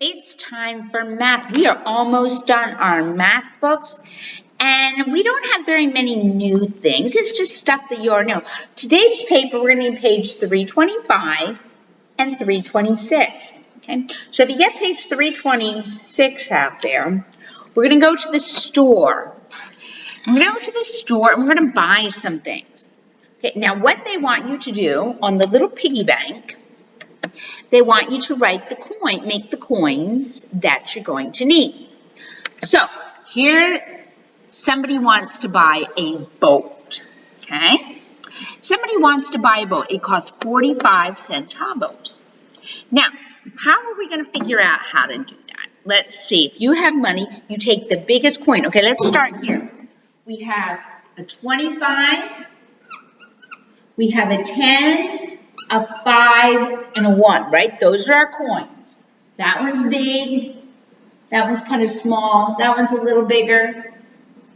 It's time for math. We are almost done our math books, and we don't have very many new things. It's just stuff that you already know. Today's paper, we're going to need page 325 and 326. Okay, so if you get page 326 out there, we're going to go to the store. We're going to go to the store and we're going to buy some things. Okay, now what they want you to do on the little piggy bank, they want you to write the coin, make the coins that you're going to need. So here, somebody wants to buy a boat, okay? Somebody wants to buy a boat. It costs 45 centavos. Now, how are we going to figure out how to do that? Let's see. If you have money, you take the biggest coin. Okay, let's start here. We have a 25, we have a 10, a 5, and a 1, right? Those are our coins. That one's big, that one's kind of small, that one's a little bigger, and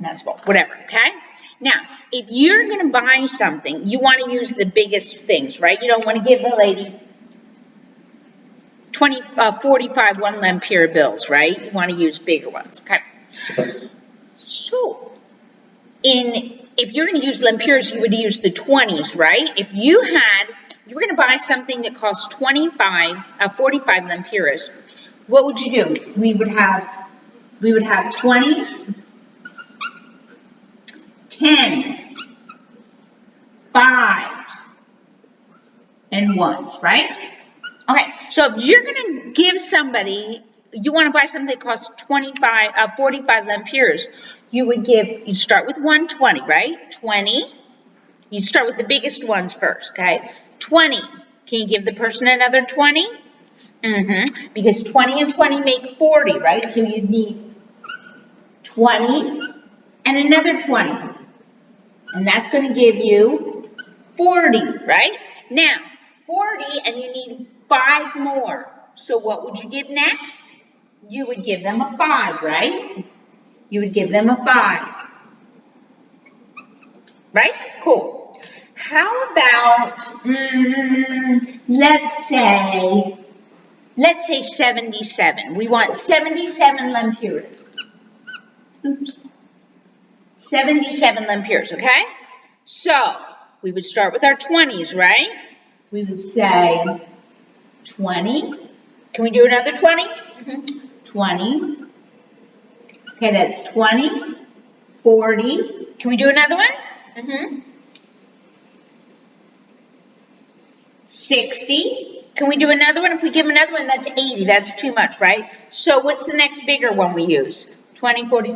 that's small, whatever, okay? Now, if you're going to buy something, you want to use the biggest things, right? You don't want to give the lady 45 one-lempire bills, right? You want to use bigger ones, okay? So, if you're going to use lempiras, you would use the 20s, right? If you were going to buy something that cost 45 lempiras, what would you do? We would have 20s, 10s, 5s, and 1s, right? Okay, so if you're going to give somebody, you want to buy something that costs 45 lempiras, you start with 120, right? 20. You start with the biggest ones first, okay? 20. Can you give the person another 20? Because 20 and 20 make 40, right? So you'd need 20 and another 20. And that's going to give you 40, right? Now, 40 and you need 5 more. So what would you give next? You would give them a 5, right? You would give them a 5. Right? Cool. How about, let's say 77. We want 77 lempiras. Oops. 77 lempiras, okay? So, we would start with our 20s, right? We would say 20. Can we do another 20? 20. Okay, that's 20, 40. Can we do another one? 60. Can we do another one? If we give them another one, that's 80. That's too much, right? So what's the next bigger one we use? 20, 40,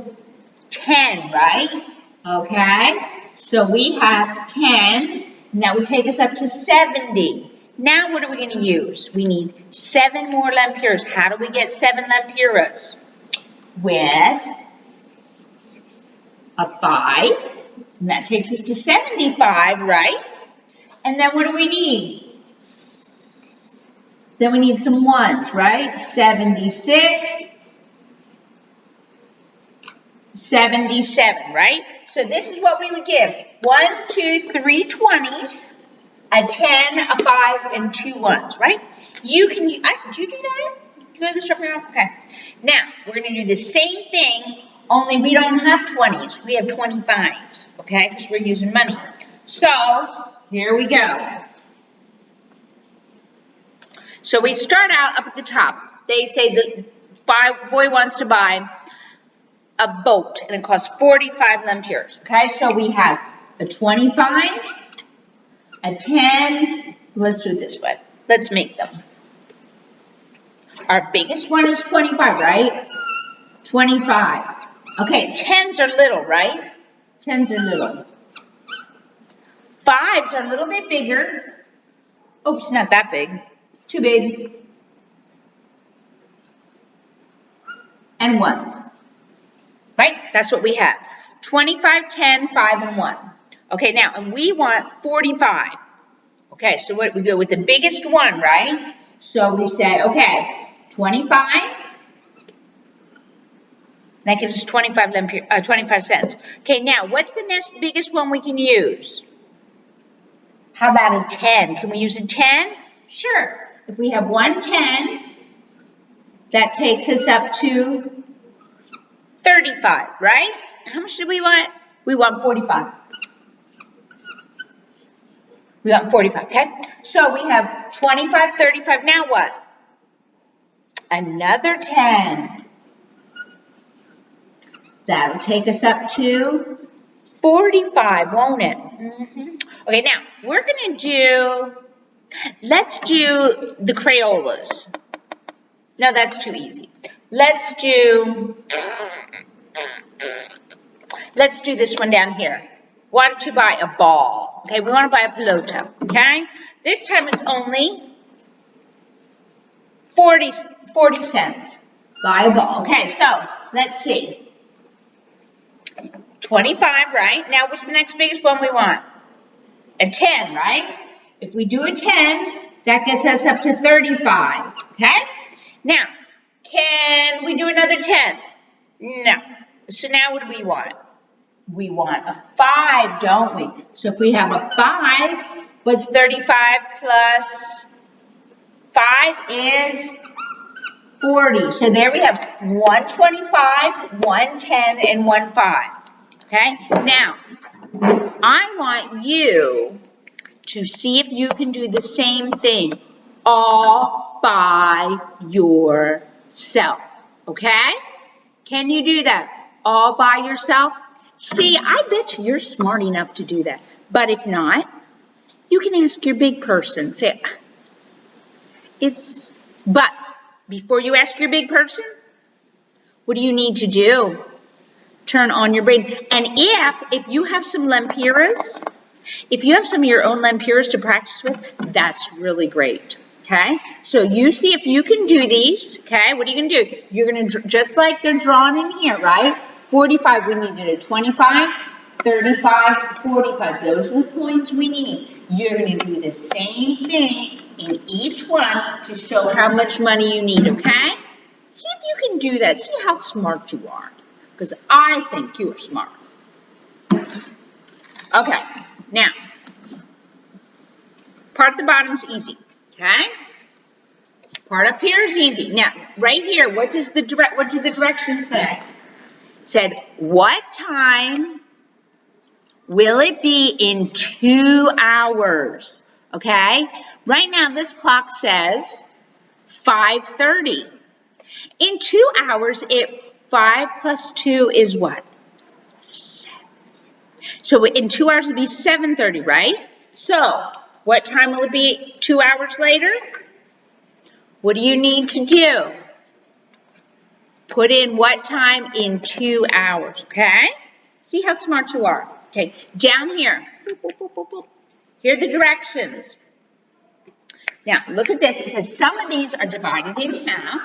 10, right? Okay. So we have 10, and that would take us up to 70. Now what are we going to use? We need 7 more lempiras. How do we get 7 lempiras? With a 5, and that takes us to 75, right? And then what do we need? Then we need some 1s, right? 76, 77, right? So this is what we would give. 1, 2, 3 20s, a 10, a 5, and 2 1s, right? You can, do you do that? Do you do this over here? Okay. Now, we're going to do the same thing, only we don't have 20s. We have 25s, okay? Because we're using money. So, here we go. So we start out up at the top. They say the boy wants to buy a boat, and it costs 45 lempiras, okay? So we have a 25, a 10. Let's do it this way. Let's make them. Our biggest one is 25, right? 25. Okay, 10s are little, right? 10s are little. 5s are a little bit bigger. Oops, not that big. Too big. And 1s. Right? That's what we have. 25, 10, 5, and 1. Okay, now, and we want 45. Okay, so what we go with the biggest one, right? So we say, okay, 25. That gives us 25 cents. Okay, now, what's the next biggest one we can use? How about a 10? Can we use a 10? Sure. If we have one 10, That takes us up to 35, right? How much do we want? We want 45. We want 45, okay? So we have 25, 35. Now what? Another 10. That'll take us up to 45, won't it? Okay, now we're going to do, let's do the Crayolas. No, that's too easy. Let's do this one down here. Want to buy a ball. Okay, we want to buy a pelota. Okay, this time it's only 40 cents. Buy a ball. Okay, so let's see. 25, right? Now, what's the next biggest one we want? A 10, right? If we do a 10, that gets us up to 35. Okay? Now, can we do another 10? No. So now what do we want? We want a 5, don't we? So if we have a 5, what's 35 plus 5 is 40. So there we have 125, 110, and 15. Okay? Now, I want you to see if you can do the same thing all by yourself. Okay? Can you do that all by yourself? See, I bet you're smart enough to do that. But if not, you can ask your big person. Say, but before you ask your big person, what do you need to do? Turn on your brain. And if you have some lempiras, if you have some of your own lempiras to practice with, that's really great. Okay? So you see if you can do these. Okay? What are you going to do? You're going to, just like they're drawn in here, right? 45, we need to do 25, 35, 45. Those are the coins we need. You're going to do the same thing in each one to show how much money you need, okay? See if you can do that. See how smart you are. Because I think you are smart. Okay, now, part at the bottom is easy, okay? Part up here is easy. Now, right here, what do the directions say? It said, what time will it be in 2 hours? Okay? Right now, this clock says 5:30. In 2 hours, 5 plus 2 is what? 7. So in 2 hours, it'll be 7:30, right? So, what time will it be 2 hours later? What do you need to do? Put in what time in 2 hours, okay? See how smart you are. Okay, down here. Boop, boop, boop, boop, boop. Here are the directions. Now, look at this. It says some of these are divided in half,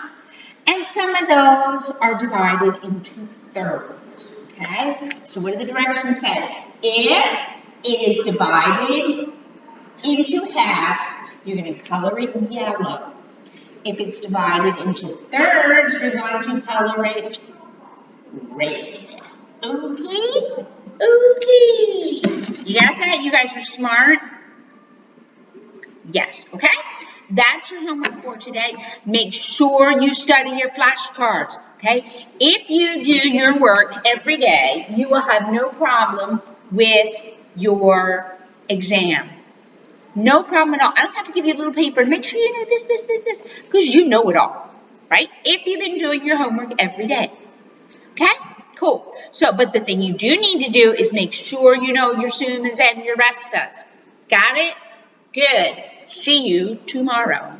and some of those are divided into thirds, okay? So what do the directions say? If it is divided into halves, you're going to color it yellow. If it's divided into thirds, you're going to color it red. Okay? Okay. You got that? You guys are smart? Yes. Okay? That's your homework for today. Make sure you study your flashcards. Okay? If you do your work every day, you will have no problem with your exam. No problem at all. I don't have to give you a little paper and make sure you know this, because you know it all, right? If you've been doing your homework every day. Okay? Cool. So, but the thing you do need to do is make sure you know your sumas and your restas. Got it? Good. See you tomorrow.